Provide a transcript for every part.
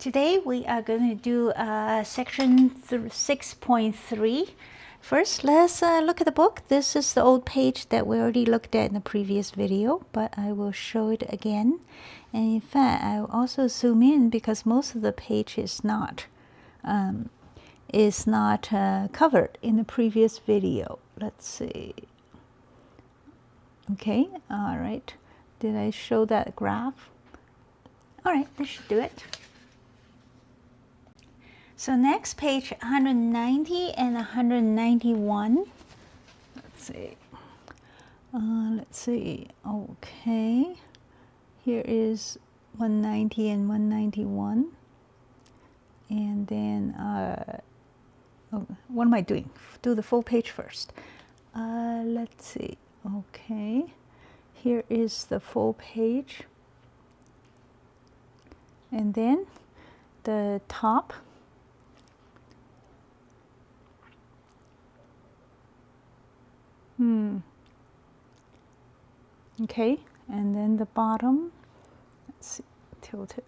Today we are going to do section 6.3. First, let's look at the book. This is the old page that we already looked at in the previous video, but I will show it again. And in fact, I will also zoom in because most of the page is not covered in the previous video. Let's see. Okay, all right. Did I show that graph? All right, that should do it. So next, page 190 and 191. Let's see. Okay. Here is 190 and 191. And then, what am I doing? Do the full page first. Let's see. Okay. Here is the full page. And then the top. Okay, and then the bottom, let's see, tilt it.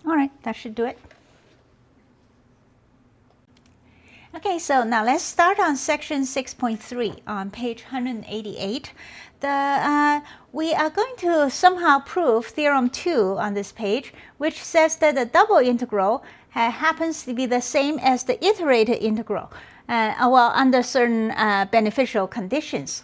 All right, that should do it. Okay, so now let's start on section 6.3 on page 188. We are going to somehow prove theorem 2 on this page, which says that the double integral happens to be the same as the iterated integral, well, under certain beneficial conditions.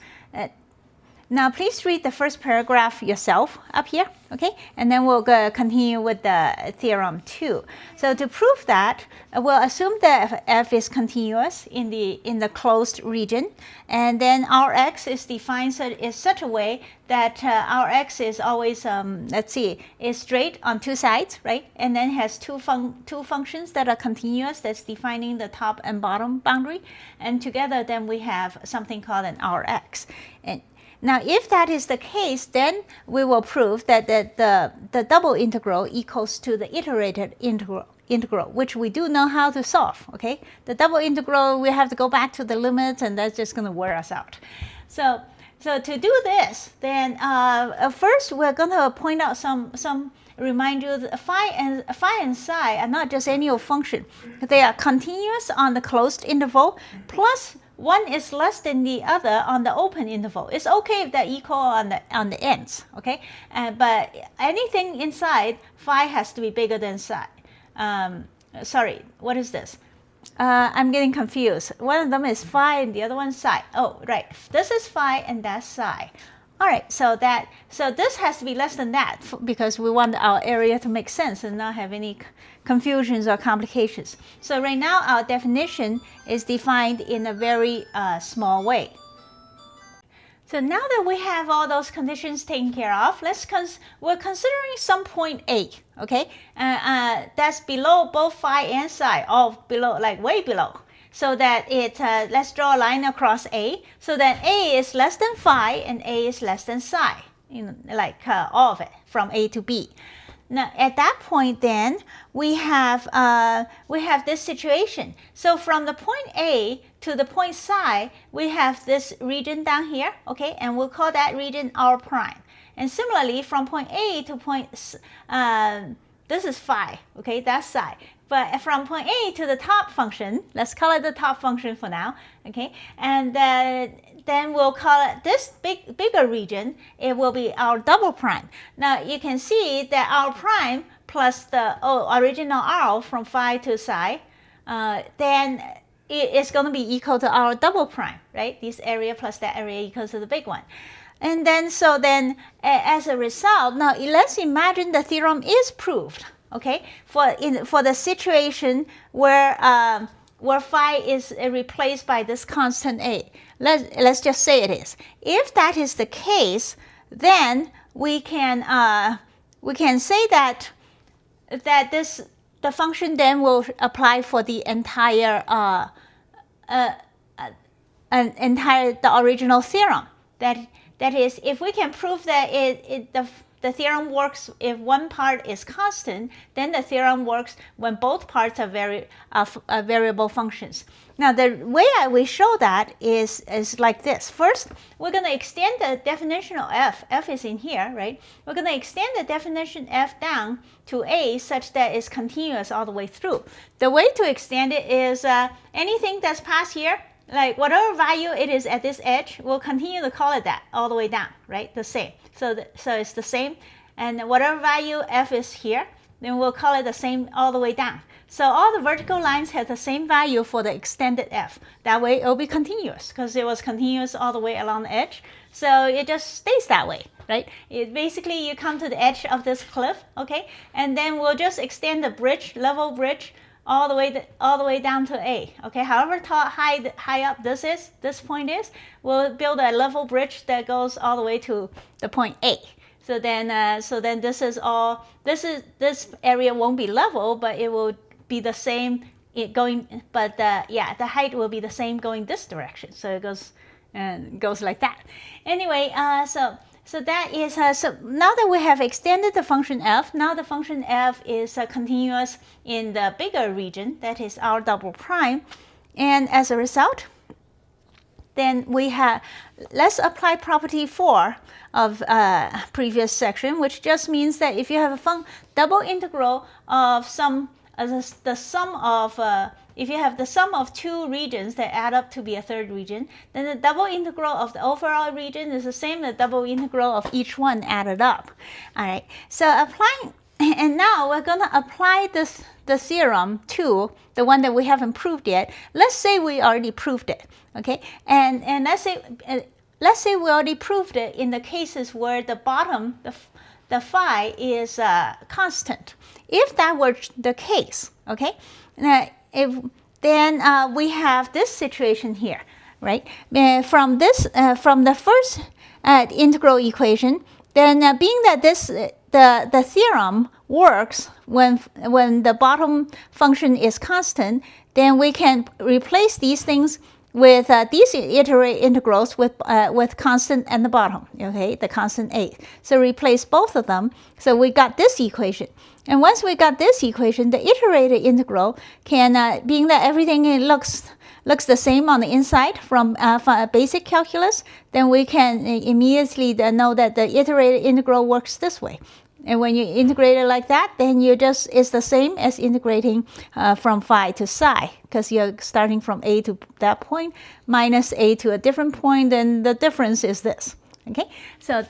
Now, please read the first paragraph yourself up here, okay? And then we'll continue with the theorem 2. So to prove that, we'll assume that f is continuous in the closed region, and then our x is defined in such a way that our x is always, let's see, is straight on two sides, right? And then has two functions that are continuous, that's defining the top and bottom boundary, and together then we have something called an Rx. And now, if that is the case, then we will prove that the double integral equals to the iterated integral, which we do know how to solve, okay? The double integral, we have to go back to the limits, and that's just going to wear us out. So to do this, then first we're going to point out remind you that phi and psi are not just any old function. They are continuous on the closed interval, plus one is less than the other on the open interval. It's okay if they're equal on the ends, okay? But anything inside, phi has to be bigger than psi. Sorry, what is this? I'm getting confused. One of them is phi and the other one psi. Oh, right. This is phi and that's psi. All right, so this has to be less than that because we want our area to make sense and not have any confusions or complications. So right now our definition is defined in a very small way. So now that we have all those conditions taken care of, we're considering some point A, okay? That's below both phi and psi, all below, like way below. So that let's draw a line across A, so that A is less than phi and A is less than psi, like all of it from A to B. Now at that point, then we have this situation. So from the point A to the point psi, we have this region down here, okay, and we'll call that region R prime. And similarly, from point A to point this is phi, okay, that's psi. But from point A to the top function, let's call it the top function for now, okay? And then we'll call it this bigger region, it will be our double prime. Now you can see that R prime plus the original R from phi to psi, then it is going to be equal to our double prime, right? This area plus that area equals to the big one. And then, as a result, now let's imagine the theorem is proved, okay? For the situation where phi is replaced by this constant A. Let's just say it is. If that is the case, then we can say that the function then will apply for the entire the original theorem. That is, if we can prove that the theorem works if one part is constant, then the theorem works when both parts are variable functions. Now, the way we show that is like this. First, we're going to extend the definition of f. F is in here, right? We're going to extend the definition f down to a such that it's continuous all the way through. The way to extend it is anything that's passed here, like whatever value it is at this edge, we'll continue to call it that all the way down, right? The same. So it's the same. And whatever value f is here, then we'll call it the same all the way down. So all the vertical lines have the same value for the extended f. That way it'll be continuous because it was continuous all the way along the edge. So it just stays that way, right? It basically, you come to the edge of this cliff, okay? And then we'll just extend the bridge, level bridge, all the way down to A. Okay, however high up this point is, we'll build a level bridge that goes all the way to the point A. So then this area won't be level, but it will be the same going. But the height will be the same going this direction. So it goes like that. Anyway, so that is so now that we have extended the function f, now the function f is continuous in the bigger region, that is our double prime, and as a result, then let's apply property 4 of previous section, which just means that if you have a double integral of if you have the sum of two regions that add up to be a third region, then the double integral of the overall region is the same as the double integral of each one added up. All right, so and now we're going to apply the theorem to the one that we haven't proved yet. Let's say we already proved it, okay? And let's say we already proved it in the cases where the bottom, the phi is constant. If that were the case, okay, then we have this situation here, right? From the first integral equation, then being that the theorem works when the bottom function is constant, then we can replace these things with these iterate integrals with constant and the bottom, okay, the constant a. So replace both of them. So we got this equation. And once we got this equation, the iterated integral can, being that everything looks the same on the inside from basic calculus, then we can immediately know that the iterated integral works this way. And when you integrate it like that, then it's the same as integrating from phi to psi, because you're starting from a to that point minus a to a different point, and the difference is this. Okay, so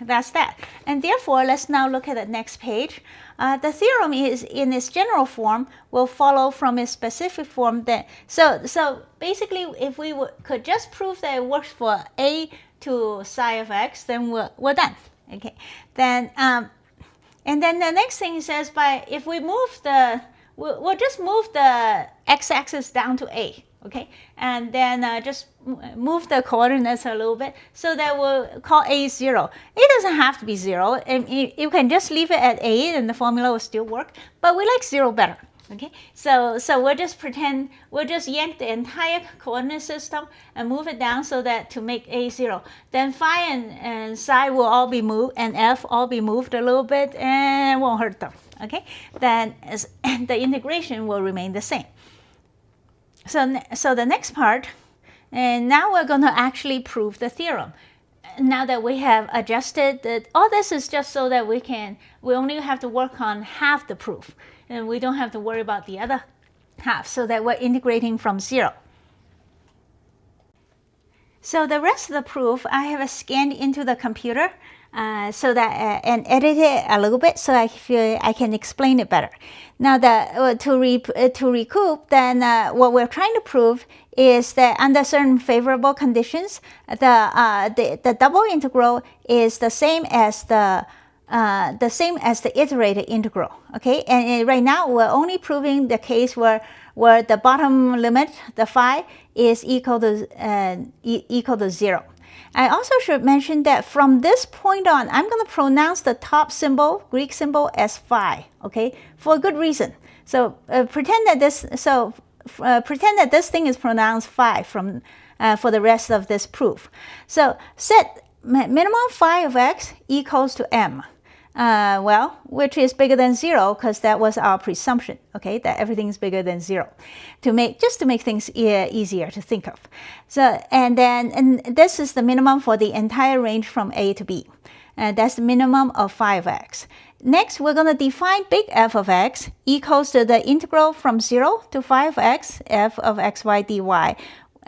that's that. And therefore, let's now look at the next page. The theorem is in its general form will follow from its specific form. So basically, if we could just prove that it works for a to psi of x, then we're done. Okay, then and then the next thing says if we move we'll just move the x-axis down to a. Okay, and then just move the coordinates a little bit so that we'll call a 0. It doesn't have to be 0, and you can just leave it at a and the formula will still work, but we like 0 better. Okay, so we'll just yank the entire coordinate system and move it down so that to make a 0. Then phi and psi will all be moved, and f all be moved a little bit, and it won't hurt them. Okay, then the integration will remain the same. So the next part, and now we're going to actually prove the theorem. Now that we have adjusted all this is just so that we only have to work on half the proof, and we don't have to worry about the other half, so that we're integrating from 0. So the rest of the proof I have scanned into the computer so that and edited it a little bit so I feel I can explain it better. Now to recoup, then what we're trying to prove is that under certain favorable conditions, the double integral is the same as the iterated integral. Okay, and right now we're only proving the case where the bottom limit, the phi, is equal to 0. I also should mention that from this point on, I'm going to pronounce the top symbol, Greek symbol, as phi. Okay, for a good reason. So pretend that this thing is pronounced phi for the rest of this proof. So minimum phi of x equals to m. Well, which is bigger than 0 because that was our presumption, okay, that everything is bigger than 0, just to make things easier to think of. So, and this is the minimum for the entire range from a to b. That's the minimum of phi of x. Next, we're going to define big F of x equals to the integral from 0 to phi of x, f of xy dy.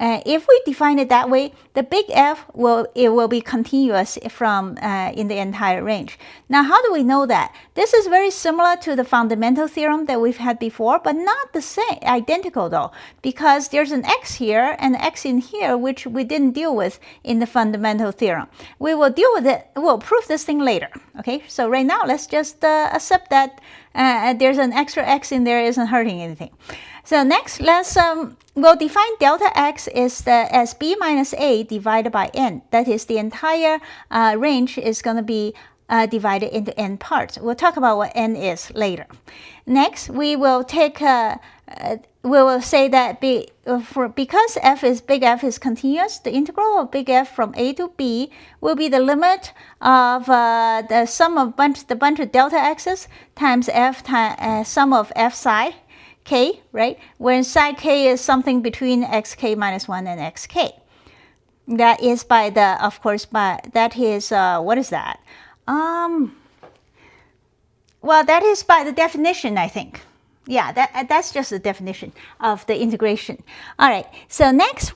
If we define it that way, the big F will be continuous from in the entire range. Now, how do we know that? This is very similar to the fundamental theorem that we've had before, but not the same, identical though, because there's an x here and an x in here, which we didn't deal with in the fundamental theorem. We will deal with it. We'll prove this thing later. Okay, so right now let's just accept that there's an extra x in there isn't hurting anything. So next, we'll define delta x as b minus a divided by n. That is, the entire range is going to be divided into n parts. We'll talk about what n is later. Next, we will take we will say that because big F is continuous, the integral of big F from a to b will be the limit of the sum of the bunch of delta x's times f sum of f psi k, right? When psi k is something between xk minus 1 and xk. That is by the, of course, that is, what is that? Well, that is by the definition, I think. Yeah, that's just the definition of the integration. All right, so next,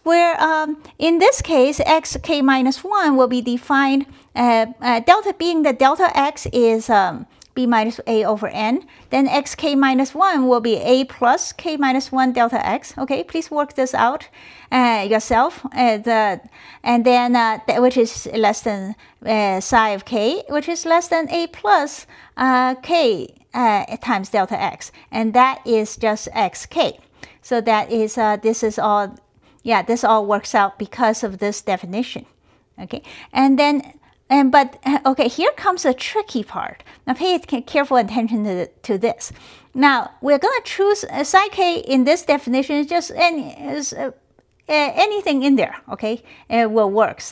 in this case, xk minus 1 will be defined, delta being the delta x is b minus a over n, then xk minus 1 will be a plus k minus 1 delta x. Okay, please work this out yourself. And then which is less than psi of k, which is less than a plus k times delta x, and that is just xk. So that is this all works out because of this definition. Okay, and then. Okay, here comes a tricky part. Now pay careful attention to this. Now we're going to choose psi k in this definition is just anything in there, okay? It will work.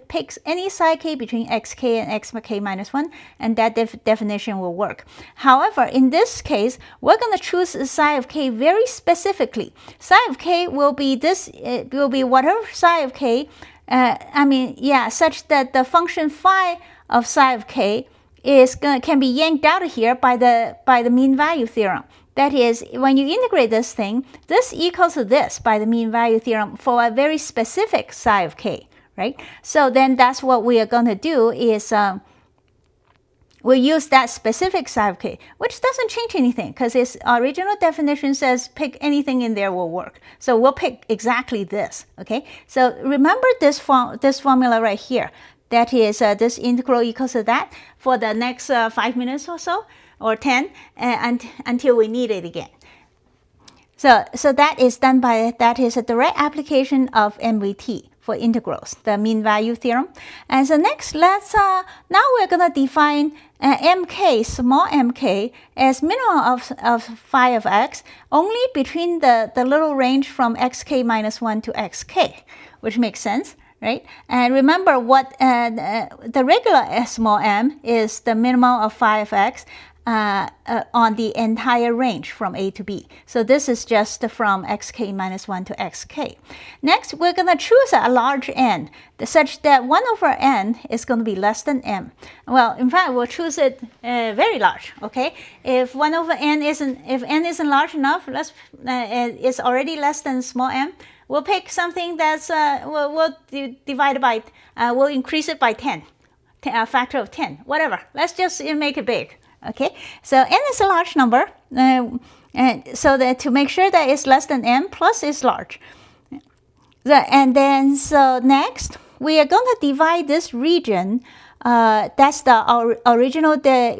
Pick any psi k between xk and xk minus 1, and that definition will work. However, in this case, we're going to choose psi of k very specifically. Psi of k will be whatever psi of k such that the function phi of psi of k can be yanked out of here by the mean value theorem. That is, when you integrate this thing, this equals to this by the mean value theorem for a very specific psi of k, right? So then that's what we are going to do is we'll use that specific psi of k, which doesn't change anything because its original definition says pick anything in there will work. So we'll pick exactly this, okay? So remember this formula right here. That is, this integral equals to that for the next 5 minutes or so, or 10, until we need it again. So that is done that is a direct application of MVT for integrals, the mean value theorem. And so next, now we're going to define mk, small mk, as minimum of phi of x only between the little range from xk minus 1 to xk, which makes sense, right? And remember what the regular small m is the minimum of phi of x on the entire range from a to b. So this is just from xk minus 1 to xk. Next, we're going to choose a large n such that 1 over n is going to be less than m. Well, in fact, we'll choose it very large, okay? If 1 over n if n isn't large enough, it's already less than small m, we'll pick something that's, we'll divide by, we'll increase it by 10, a factor of 10, whatever. Let's just make it big. Okay, so n is a large number, and so that to make sure that it's less than m, plus is large. So next, we are going to divide this region. That's the original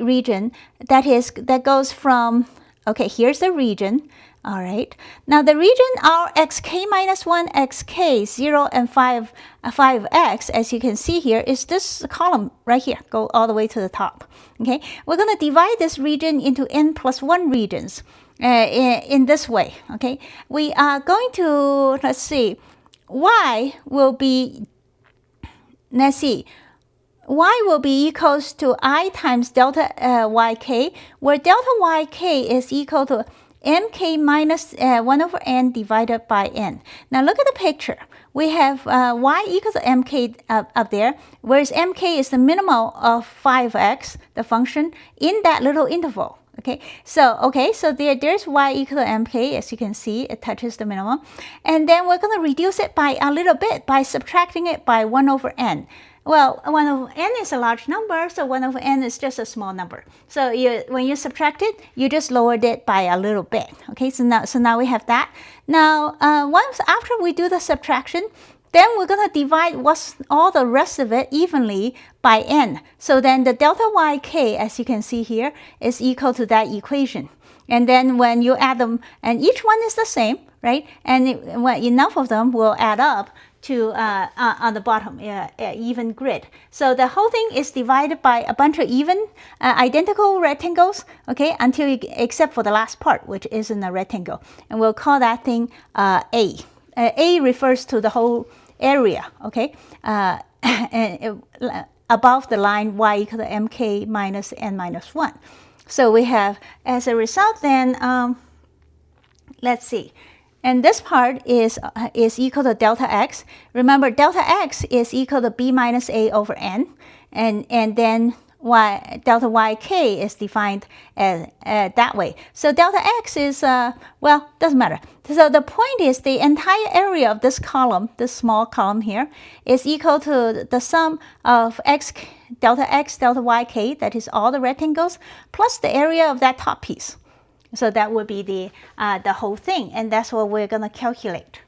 region that goes from. Okay, here's the region. All right. Now the region are xk minus 1, xk, 0, and 5x, as you can see here, is this column right here. Go all the way to the top. Okay. We're going to divide this region into n plus 1 regions in this way. Okay. We are going to, let's see, y will be, let's see, y will be equals to I times delta yk, where delta yk is equal to mk minus 1 over n divided by n. Now look at the picture. We have y equals to mk up there, whereas mk is the minimal of 5x, the function, in that little interval. So there's y equal to mk, as you can see, it touches the minimum. And then we're going to reduce it by a little bit by subtracting it by 1 over n. Well, 1 over n is a large number, so 1 over n is just a small number. So when you subtract it, you just lowered it by a little bit. Okay, so now we have that. Now, once after we do the subtraction, then we're going to divide all the rest of it evenly by n. So then the delta yk, as you can see here, is equal to that equation. And then when you add them, and each one is the same, right? And enough of them will add up to on the bottom, even grid. So the whole thing is divided by a bunch of even identical rectangles, okay, except for the last part, which isn't a rectangle. And we'll call that thing A. A refers to the whole area, okay, above the line y equal to mk minus n minus 1. So we have, as a result, then, let's see. And this part is equal to delta x. Remember, delta x is equal to b minus a over n. And then delta yk is defined as that way. So delta x is, well, doesn't matter. So the point is the entire area of this column, this small column here, is equal to the sum of delta yk, that is all the rectangles, plus the area of that top piece. So that would be the whole thing, and that's what we're going to calculate.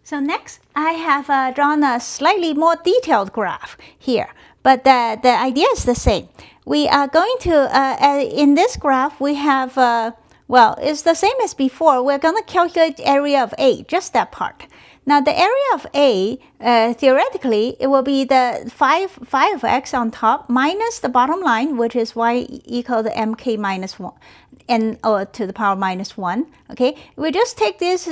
So next, I have drawn a slightly more detailed graph here, but the idea is the same. We are going to, in this graph, we have, well, it's the same as before. We're going to calculate the area of A, just that part. Now, the area of A, theoretically, it will be the 5x on top minus the bottom line, which is y equal to mk minus 1, n to the power minus 1. Okay, we just take this,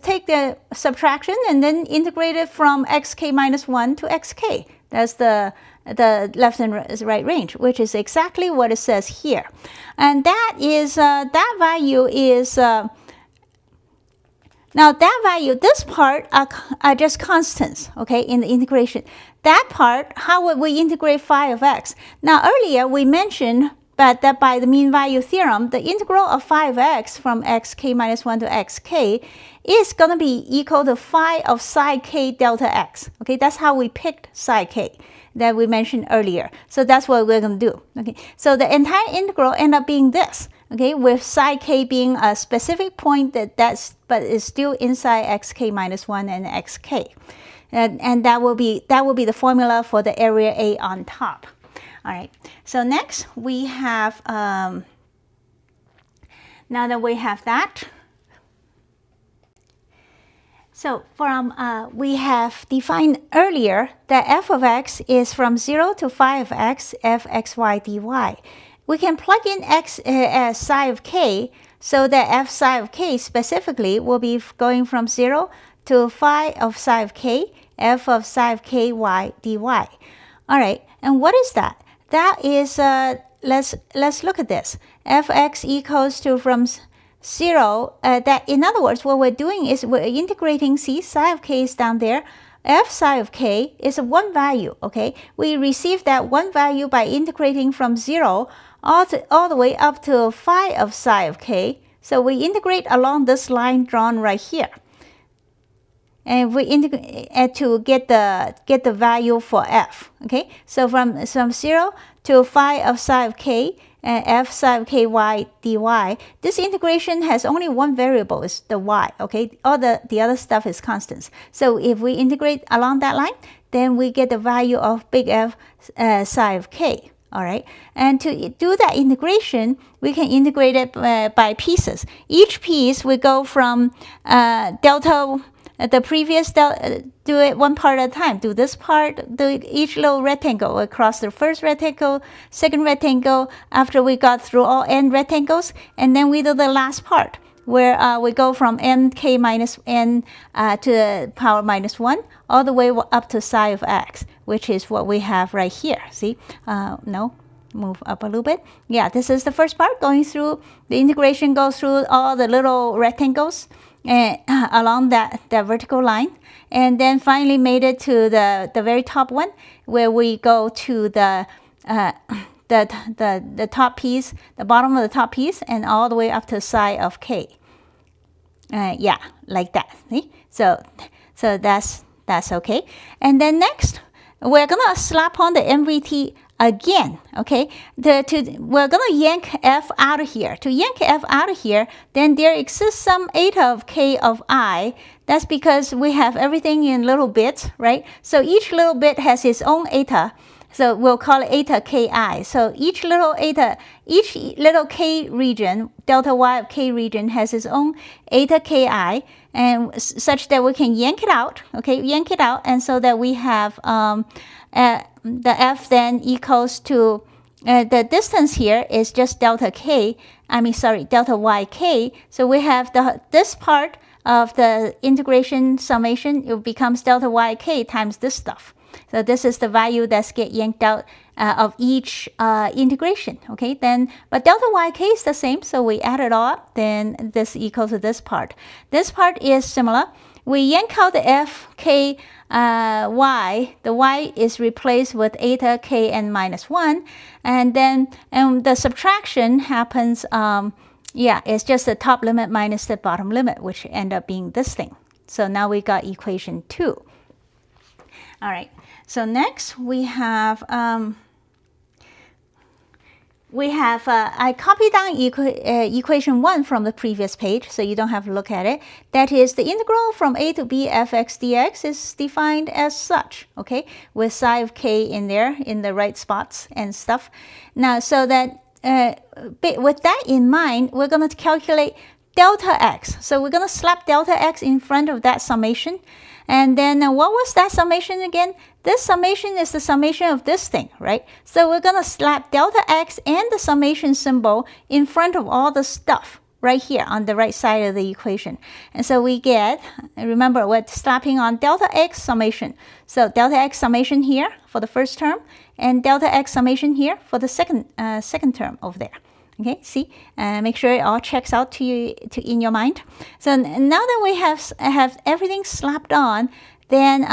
take the subtraction and then integrate it from xk minus 1 to xk. That's the left and right range, which is exactly what it says here. And that is, that value is, now that value, this part are just constants, okay, in the integration. That part, how would we integrate phi of x? Now earlier we mentioned that by the mean value theorem, the integral of phi of x from xk minus 1 to xk is going to be equal to phi of psi k delta x. Okay, that's how we picked psi k that we mentioned earlier. So that's what we're going to do. Okay, so the entire integral end up being this. Okay, with psi k being a specific point but is still inside xk minus 1 and xk. And that will be the formula for the area A on top. All right, so next we have, now that we have that, so from, we have defined earlier that f of x is from 0 to phi of x, f xy dy. We can plug in x as psi of k, so that f psi of k specifically will be going from 0 to phi of psi of k, f of psi of k y dy. All right, and what is that? That is, let's look at this. Fx equals to from 0, that in other words, what we're doing is we're integrating, see, psi of k is down there. F psi of k is a one value, okay? We receive that one value by integrating from 0 all the way up to phi of psi of k. So we integrate along this line drawn right here. And we integrate to get the value for f, okay? So from 0 to phi of psi of k, f psi of ky dy, this integration has only one variable, is the y, okay? All the other stuff is constants. So if we integrate along that line, then we get the value of big F psi of k, all right? And to do that integration, we can integrate it by pieces. Each piece we go from delta, the previous do it one part at a time. Do this part, do each little rectangle across the first rectangle, second rectangle, after we got through all n rectangles, and then we do the last part. where we go from nk minus n to the power minus 1 all the way up to psi of x, which is what we have right here. See? No, move up a little bit. Yeah, this is the first part going through. The integration goes through all the little rectangles along that vertical line, and then finally made it to the very top one, where we go to the top piece, the bottom of the top piece, and all the way up to psi of k. Yeah, like that. See? So that's okay. And then next, we're gonna slap on the MVT again. Okay, we're gonna yank f out of here. To yank f out of here, then there exists some eta of k of I. That's because we have everything in little bits, right? So each little bit has its own eta. So we'll call it eta ki. So each little k region, delta y of k region, has its own eta ki, and such that we can yank it out. Okay, yank it out, and so that we have the f then equals to the distance here is just delta k. Delta yk. So we have this part of the integration summation. It becomes delta yk times this stuff. So this is the value that's get yanked out of each integration. Okay, then but delta yk is the same, so we add it all up. Then this equals to this part. This part is similar. We yank out the f k y. The y is replaced with eta k n minus 1, and then the subtraction happens. It's just the top limit minus the bottom limit, which end up being this thing. So now we got equation 2. All right. So next we have I copied down equation 1 from the previous page, so you don't have to look at it. That is, the integral from a to b fx dx is defined as such, okay, with psi of k in there in the right spots and stuff. Now, so that with that in mind, we're going to calculate delta x. So we're going to slap delta x in front of that summation. And then what was that summation again? This summation is the summation of this thing, right? So we're going to slap delta x and the summation symbol in front of all the stuff right here on the right side of the equation. And so we get, remember, we're slapping on delta x summation. So delta x summation here for the first term, and delta x summation here for the second term over there. Okay, see, make sure it all checks out to you in your mind. So now that we have everything slapped on, then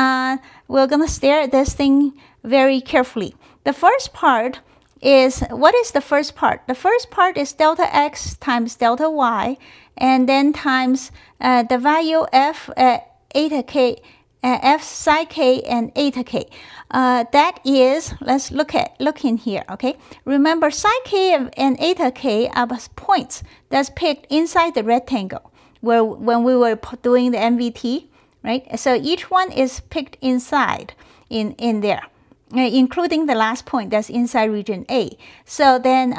we're gonna stare at this thing very carefully. The first part is, what is the first part? The first part is delta x times delta y, and then times the value f eta k, f psi k and eta k. That is, let's look in here, okay? Remember, psi k and eta k are points that's picked inside the rectangle when we were doing the MVT, right? So each one is picked inside in there, including the last point that's inside region A. So then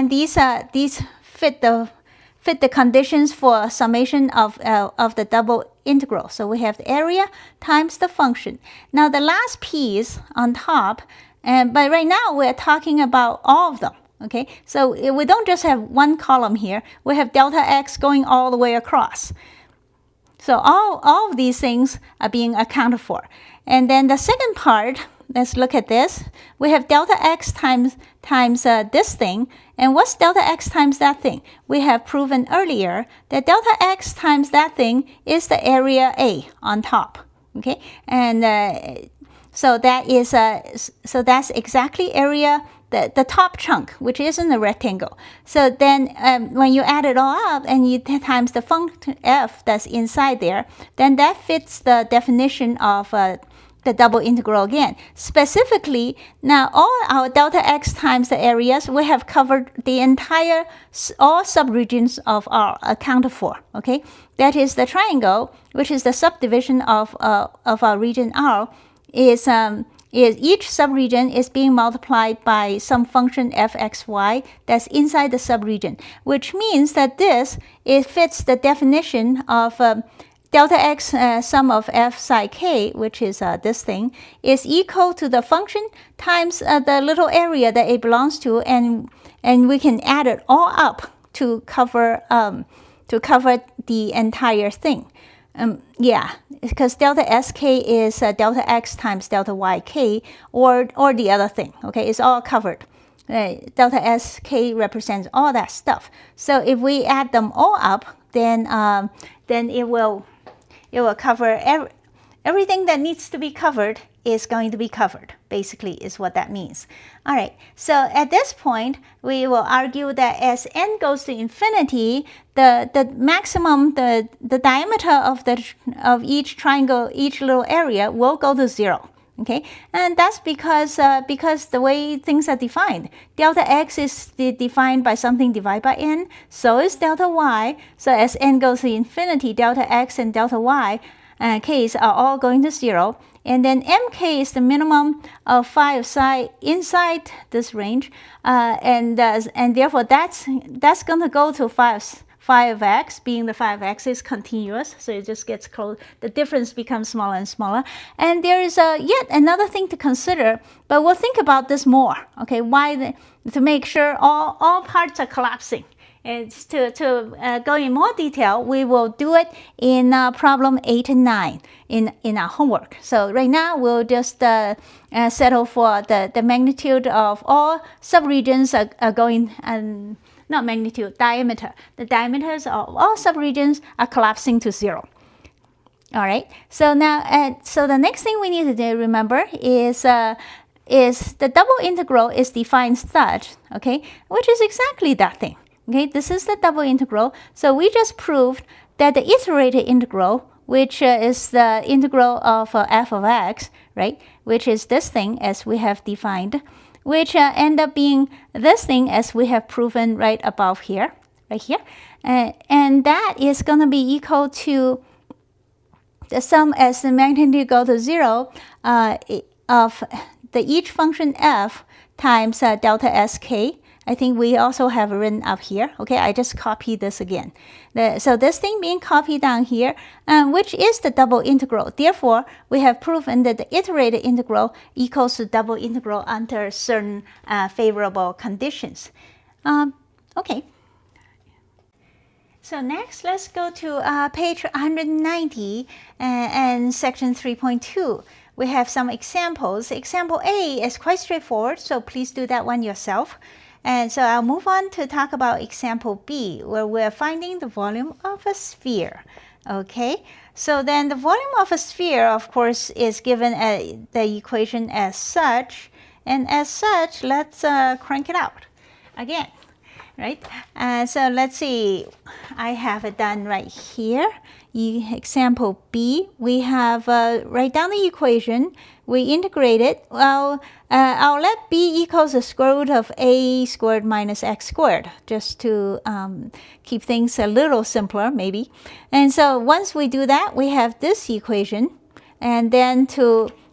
these fit the conditions for summation of the double integral. So we have the area times the function. Now the last piece on top, but right now we're talking about all of them. Okay, so we don't just have one column here. We have delta x going all the way across. So all of these things are being accounted for. And then the second part, let's look at this. We have delta x times this thing. And what's delta x times that thing? We have proven earlier that delta x times that thing is the area A on top. Okay, and so that is so that's exactly area the top chunk, which is in the rectangle. So then when you add it all up and you times the function f that's inside there, then that fits the definition of the double integral again. Specifically, now all our delta x times the areas, we have covered the entire, all subregions of R accounted for, okay? That is the triangle, which is the subdivision of our region R, is each subregion is being multiplied by some function fxy that's inside the subregion, which means that it fits the definition of delta x sum of f psi k, which is this thing, is equal to the function times the little area that it belongs to, and we can add it all up to cover the entire thing. Yeah, because delta sk is delta x times delta yk, or the other thing. Okay, it's all covered. Delta sk represents all that stuff. So if we add them all up, then it will cover everything that needs to be covered is going to be covered, basically, is what that means. All right, so at this point, we will argue that as n goes to infinity, the maximum, the diameter of each triangle, each little area will go to 0. Okay, and that's because the way things are defined. Delta x is defined by something divided by n, so is delta y. So as n goes to infinity, delta x and delta y k's are all going to 0. And then mk is the minimum of phi of psi inside this range, and therefore that's going to go to phi of x, being the phi of x is continuous, so it just gets close. The difference becomes smaller and smaller. And there is yet another thing to consider, but we'll think about this more. Okay, to make sure all parts are collapsing. It's to go in more detail, we will do it in problem 8 and 9 in our homework. So right now we'll just settle for the magnitude of all subregions are going, and not magnitude, diameter. The diameters of all subregions are collapsing to 0. All right. So now, so the next thing we need to remember is the double integral is defined such, okay, which is exactly that thing. Okay, this is the double integral. So we just proved that the iterated integral, which is the integral of f of x, right, which is this thing as we have defined, which end up being this thing as we have proven right above here, right here. And that is going to be equal to the sum as the magnitude go to 0 of the each function f times delta sk. I think we also have written up here. Okay, I just copied this again. So this thing being copied down here, which is the double integral. Therefore, we have proven that the iterated integral equals to double integral under certain favorable conditions. Okay. So next, let's go to page 190 and section 3.2. We have some examples. Example A is quite straightforward, so please do that one yourself. And so I'll move on to talk about example B, where we're finding the volume of a sphere. Okay, so then the volume of a sphere, of course, is given the equation as such. And as such, let's crank it out again, right? So let's see, I have it done right here. Example B, we have write down the equation. We integrate it. Well, I'll let b equals the square root of a squared minus x squared, just to keep things a little simpler, maybe. And so once we do that, we have this equation, and then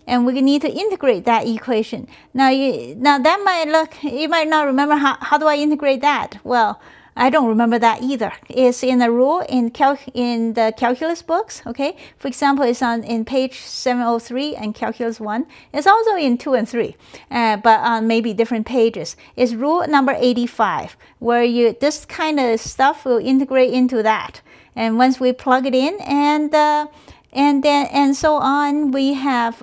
we need to integrate that equation. Now that might look, you might not remember how do I integrate that? Well, I don't remember that either. It's in a rule in the calculus books. Okay, for example, it's in page 703 and calculus 1. It's also in 2 and 3, but on maybe different pages. It's rule number 85, where this kind of stuff will integrate into that. And once we plug it in, and so on, we have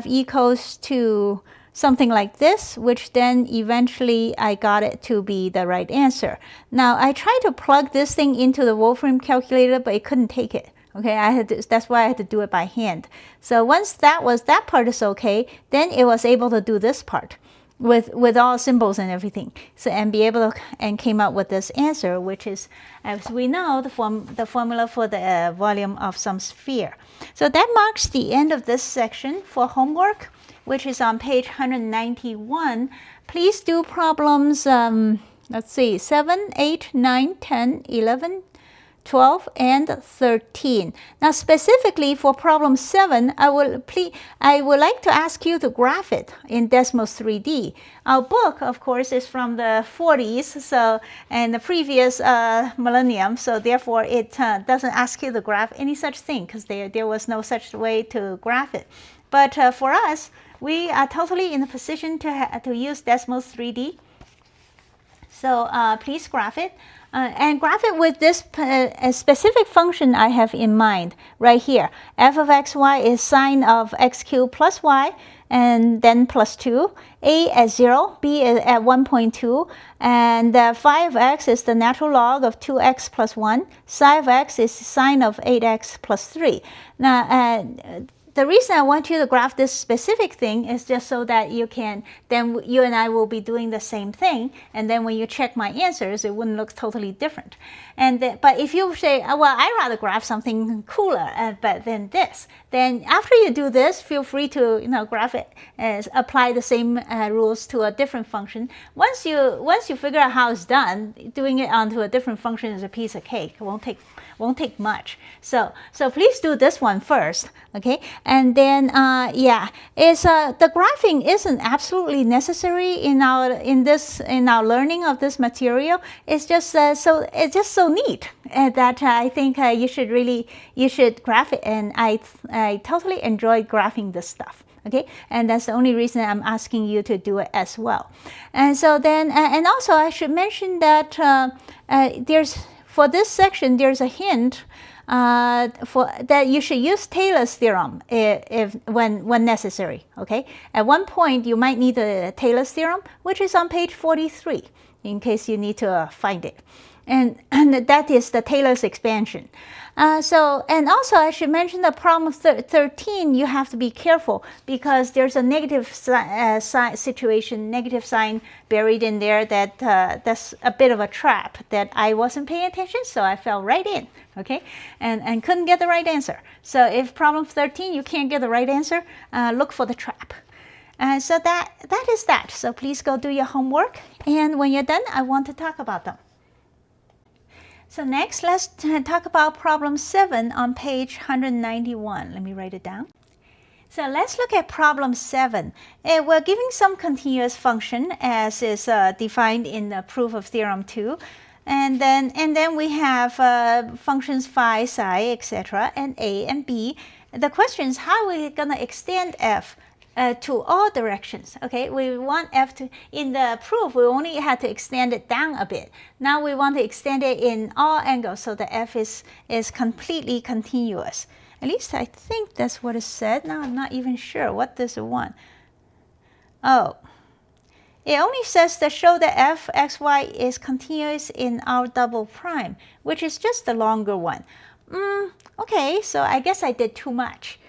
equals to something like this, which then eventually I got it to be the right answer. Now I tried to plug this thing into the Wolfram calculator, but it couldn't take it. Okay, that's why I had to do it by hand. So once that part is okay, then it was able to do this part with all symbols and everything. So and be able to and came up with this answer, which is, as we know, the formula for the volume of some sphere. So that marks the end of this section for homework, which is on page 191. Please do problems, let's see, 7, 8, 9, 10, 11, 12, and 13. Now specifically for problem 7, I would like to ask you to graph it in Desmos 3D. Our book, of course, is from the 40s, so, and the previous millennium, so therefore it doesn't ask you to graph any such thing, because there was no such way to graph it. But for us, we are totally in a position to use Desmos 3D. So please graph it. And graph it with this a specific function I have in mind right here. F of xy is sine of x cubed plus y, and then plus 2. A at 0, b at 1.2, and phi of x is the natural log of 2x plus 1. Psi of x is sine of 8x plus 3. Now, the reason I want you to graph this specific thing is just so that you can, then you and I will be doing the same thing, and then when you check my answers, it wouldn't look totally different. And but if you say, well, I'd rather graph something cooler, but than this, then after you do this, feel free to graph it, apply the same rules to a different function. Once you figure out how it's done, doing it onto a different function is a piece of cake. It won't take much. So please do this one first, okay? And then yeah, the graphing isn't absolutely necessary in our learning of this material. It's just so neat that I think you should graph it, and I totally enjoy graphing this stuff. Okay, and that's the only reason I'm asking you to do it as well. And so then, and also I should mention that for this section, there's a hint that you should use Taylor's theorem when necessary. Okay, at one point you might need the Taylor's theorem, which is on page 43, in case you need to find it, and that is the Taylor's expansion. And also I should mention the problem 13, you have to be careful because there's a negative situation, negative sign buried in there that's a bit of a trap that I wasn't paying attention, so I fell right in, okay, and couldn't get the right answer. So if problem 13 you can't get the right answer, look for the trap. So that is that. So please go do your homework, and when you're done, I want to talk about them. So next, let's talk about problem 7 on page 191. Let me write it down. So let's look at problem 7. We're giving some continuous function as is defined in the proof of theorem 2. And then we have functions phi, psi, etc., and a and b. The question is, how are we going to extend f to all directions? Okay, we want f to, in the proof, we only had to extend it down a bit. Now we want to extend it in all angles so the f is completely continuous. At least I think that's what it said. Now I'm not even sure. What does it want? Oh, it only says to show that f x y is continuous in R double prime, which is just the longer one. Okay, so I guess I did too much.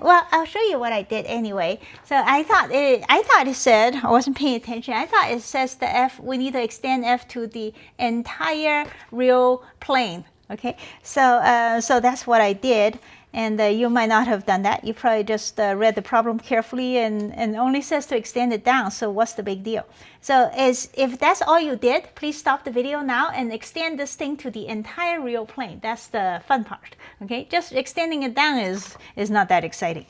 Well, I'll show you what I did anyway. So I thought it said, I wasn't paying attention, I thought it says the f, we need to extend f to the entire real plane. Okay, so that's what I did, and you might not have done that. You probably just read the problem carefully and only says to extend it down, so what's the big deal? So if that's all you did, please stop the video now and extend this thing to the entire real plane. That's the fun part, okay? Just extending it down is not that exciting.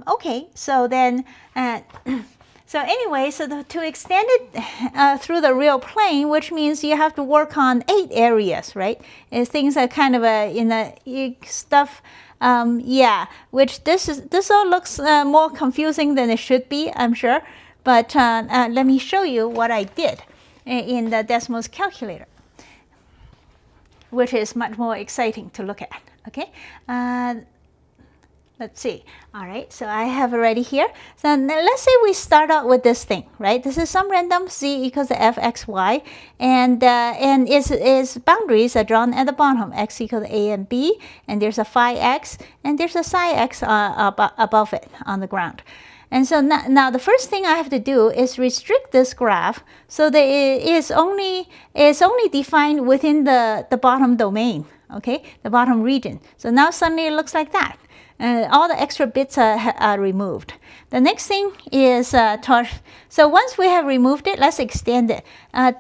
Okay, so then, so anyway, so to extend it through the real plane, which means you have to work on 8 areas, right? Things are kind of stuff, yeah, which this all looks more confusing than it should be, I'm sure. But let me show you what I did in the Desmos calculator, which is much more exciting to look at, okay? Let's see. All right, so I have already here. So now let's say we start out with this thing, right? This is some random z equals to f x y, and its boundaries are drawn at the bottom. X equals to a and b, and there's a phi x, and there's a psi x above it on the ground. And so now the first thing I have to do is restrict this graph so that it's only defined within the bottom domain, okay, the bottom region. So now suddenly it looks like that. All the extra bits are removed. The next thing is, so once we have removed it, let's extend it.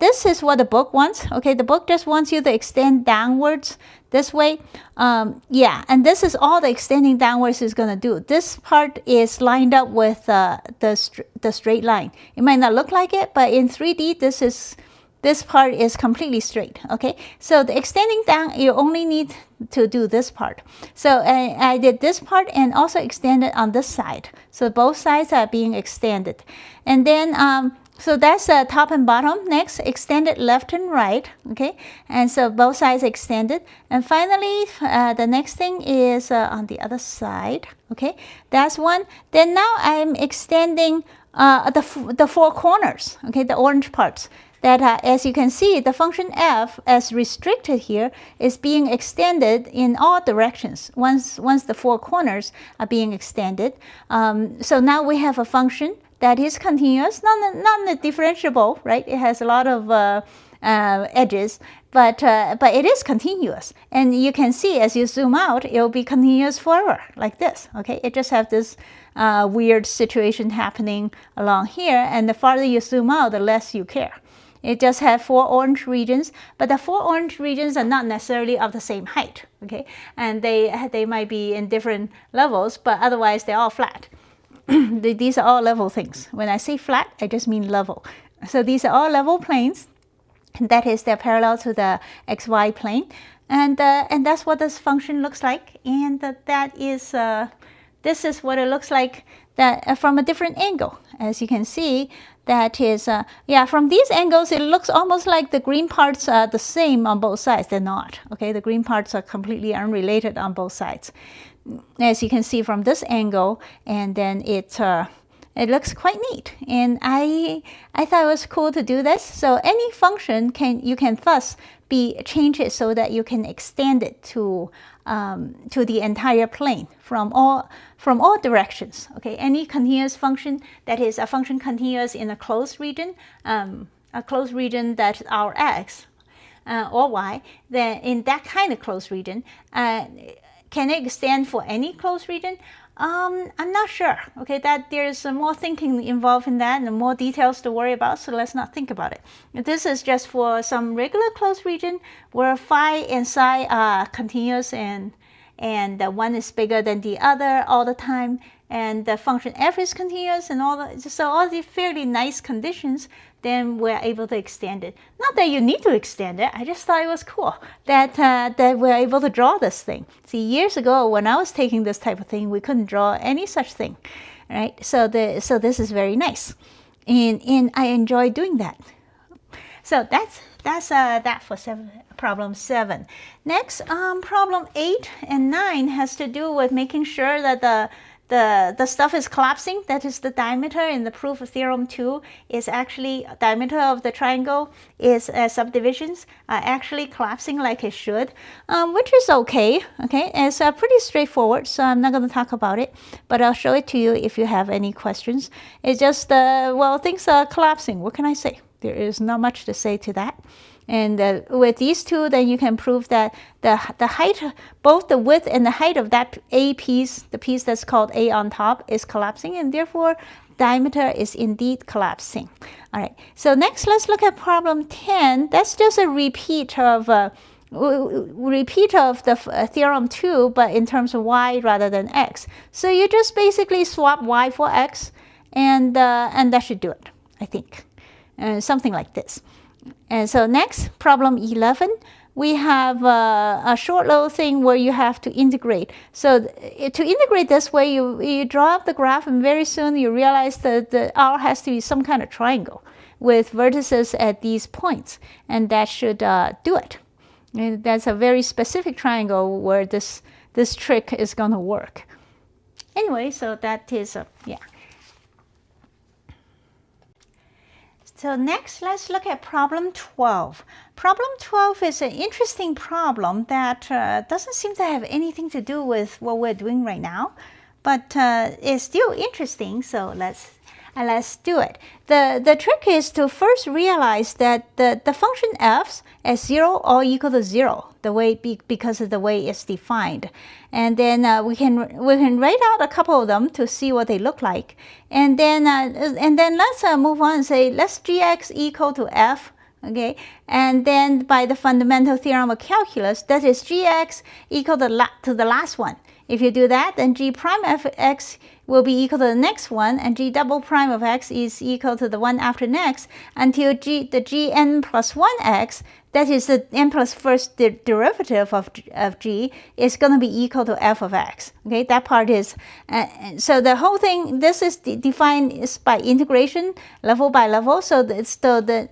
This is what the book wants. Okay, the book just wants you to extend downwards this way. Yeah, and this is all the extending downwards is going to do. This part is lined up with the straight line. It might not look like it, but in 3D, this part is completely straight, okay? So the extending down, you only need to do this part. So I did this part and also extended on this side. So both sides are being extended. And then, So that's top and bottom. Next, extended left and right, okay? And so both sides extended. And finally, the next thing is on the other side, okay? That's one. Then now I'm extending the four corners, okay, the orange parts. That as you can see, the function f as restricted here is being extended in all directions once the four corners are being extended. So now we have a function that is continuous, not differentiable, right? It has a lot of edges, but it is continuous. And you can see as you zoom out, it will be continuous forever, like this, okay? It just have this weird situation happening along here, and the farther you zoom out, the less you care. It just has four orange regions, but the four orange regions are not necessarily of the same height, okay? And they might be in different levels, but otherwise they're all flat. These are all level things. When I say flat, I just mean level. So these are all level planes. And that is, they're parallel to the xy plane. And that's what this function looks like. And that is, this is what it looks like that from a different angle. As you can see, that is, yeah, from these angles, it looks almost like the green parts are the same on both sides. They're not, okay? The green parts are completely unrelated on both sides. As you can see from this angle, and then it looks quite neat. And I thought it was cool to do this. So any function you can thus change it so that you can extend it to the entire plane from all directions. Okay, any continuous function that is a function continuous in a closed region that's our x or y, then in that kind of closed region. Can it extend for any closed region? I'm not sure. Okay, that there's more thinking involved in that and more details to worry about, so let's not think about it. This is just for some regular closed region where phi and psi are continuous and one is bigger than the other all the time, and the function f is continuous and so all the fairly nice conditions, then we're able to extend it. Not that you need to extend it, I just thought it was cool that we're able to draw this thing. See, years ago when I was taking this type of thing, we couldn't draw any such thing, right? So this is very nice, and I enjoy doing that. So that's that for problem 7. Next, problem 8 and 9 has to do with making sure that the stuff is collapsing. That is, the diameter in the proof of theorem 2 is actually diameter of the triangle is subdivisions are actually collapsing like it should, which is okay. Okay, it's pretty straightforward, so I'm not going to talk about it, but I'll show it to you if you have any questions. It's just well, things are collapsing. What can I say? There is not much to say to that. And with these two, then you can prove that the height, both the width and the height of that A piece, the piece that's called A on top, is collapsing, and therefore diameter is indeed collapsing. All right, so next let's look at problem 10. That's just a repeat of the theorem 2, but in terms of y rather than x. So you just basically swap y for x, and that should do it, I think. Something like this. And so next, problem 11, we have a short little thing where you have to integrate. So to integrate this way, you draw up the graph, and very soon you realize that the R has to be some kind of triangle with vertices at these points, and that should do it. And that's a very specific triangle where this trick is going to work. Anyway, so that is, yeah. So next, let's look at problem 12. Problem 12 is an interesting problem that doesn't seem to have anything to do with what we're doing right now, but it's still interesting, so let's do it. The trick is to first realize that the function f's as 0 or equal to 0, because of the way it's defined. And then we can write out a couple of them to see what they look like. And then let's move on and say, let's gx equal to f, okay? And then by the fundamental theorem of calculus, that is gx equal to the last one. If you do that, then g prime f of x will be equal to the next one, and g double prime of x is equal to the one after next until the gn plus 1x, that is the n plus first derivative of g, is going to be equal to f of x. Okay, that part is, so the whole thing, this is defined is by integration, level by level. So the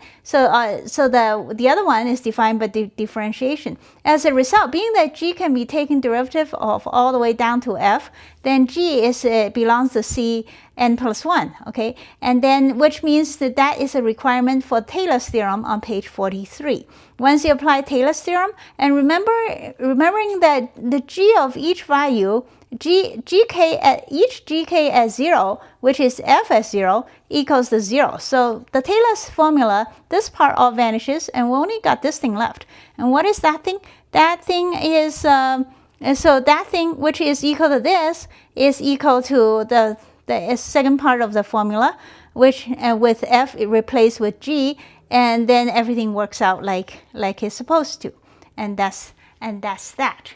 other one is defined by differentiation. As a result, being that g can be taken derivative of all the way down to f, then g is belongs to c n plus 1, okay? And then, which means that that is a requirement for Taylor's theorem on page 43. Once you apply Taylor's theorem, and remembering that the g of each value, gk at each gk at 0, which is f at 0, equals to 0. So the Taylor's formula, this part all vanishes, and we only got this thing left. And what is that thing? That thing is, and so that thing which is equal to this is equal to the second part of the formula, which with f replaced with g, and then everything works out like it's supposed to, and that's that.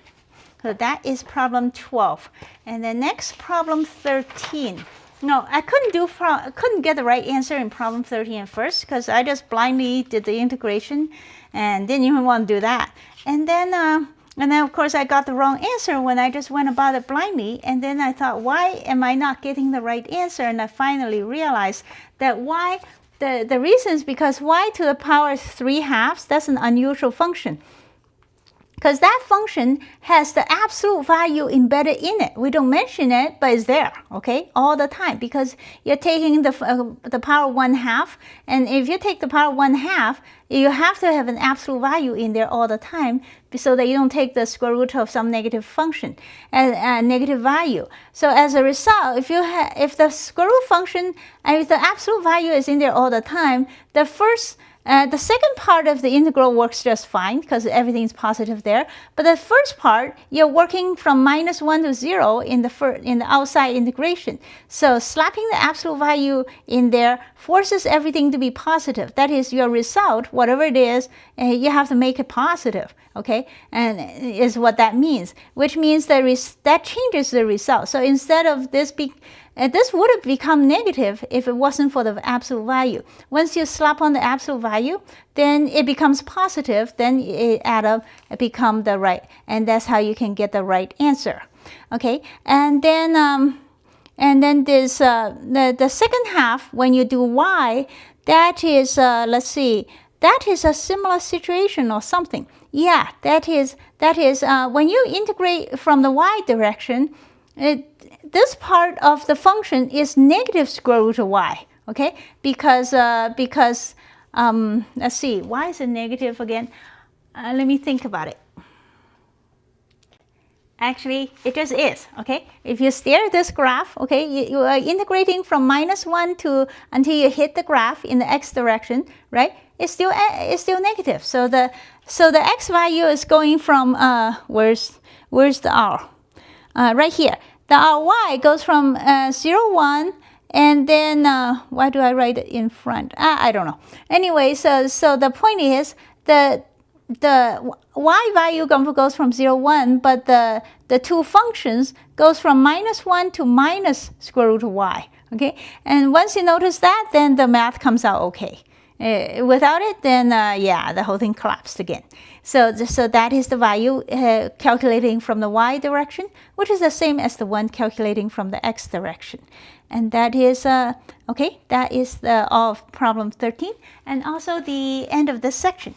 So that is problem 12, and the next problem 13. No, I couldn't get the right answer in problem 13 at first because I just blindly did the integration and didn't even want to do that, and then of course I got the wrong answer when I just went about it blindly, and then I thought, why am I not getting the right answer? And I finally realized that why, the reason is because y to the power 3/2, that's an unusual function. Because that function has the absolute value embedded in it. We don't mention it, but it's there, okay, all the time, because you're taking the power 1/2, and if you take the power 1/2, you have to have an absolute value in there all the time, so that you don't take the square root of some negative function, negative value. So as a result, if the square root function, if the absolute value is in there all the time, the second part of the integral works just fine because everything's positive there. But the first part, you're working from -1 to 0 in the outside integration. So slapping the absolute value in there forces everything to be positive. That is, your result, whatever it is, you have to make it positive. Okay, and is what that means. Which means that changes the result. So instead of this this would have become negative if it wasn't for the absolute value. Once you slap on the absolute value, then it becomes positive, then it add up, it becomes the right, and that's how you can get the right answer. Okay, and then there's the second half, when you do y, that is, let's see, that is a similar situation or something. Yeah, that is when you integrate from the y direction, this part of the function is negative square root of y, okay? Because let's see, why is it negative again? Let me think about it. Actually, it just is, okay? If you stare at this graph, okay, you are integrating from -1 to until you hit the graph in the x direction, right? It's still negative. So the x value is going from where's the r? Right here. The ry goes from 0, 1, and then why do I write it in front? I don't know. Anyway, so the point is the y value goes from 0, 1, but the two functions goes from -1 to minus square root of y. Okay, and once you notice that, then the math comes out okay. Without it, then yeah, the whole thing collapsed again. So that is the value calculating from the y direction, which is the same as the one calculating from the x direction. And that is, okay, that is all of problem 13, and also the end of this section.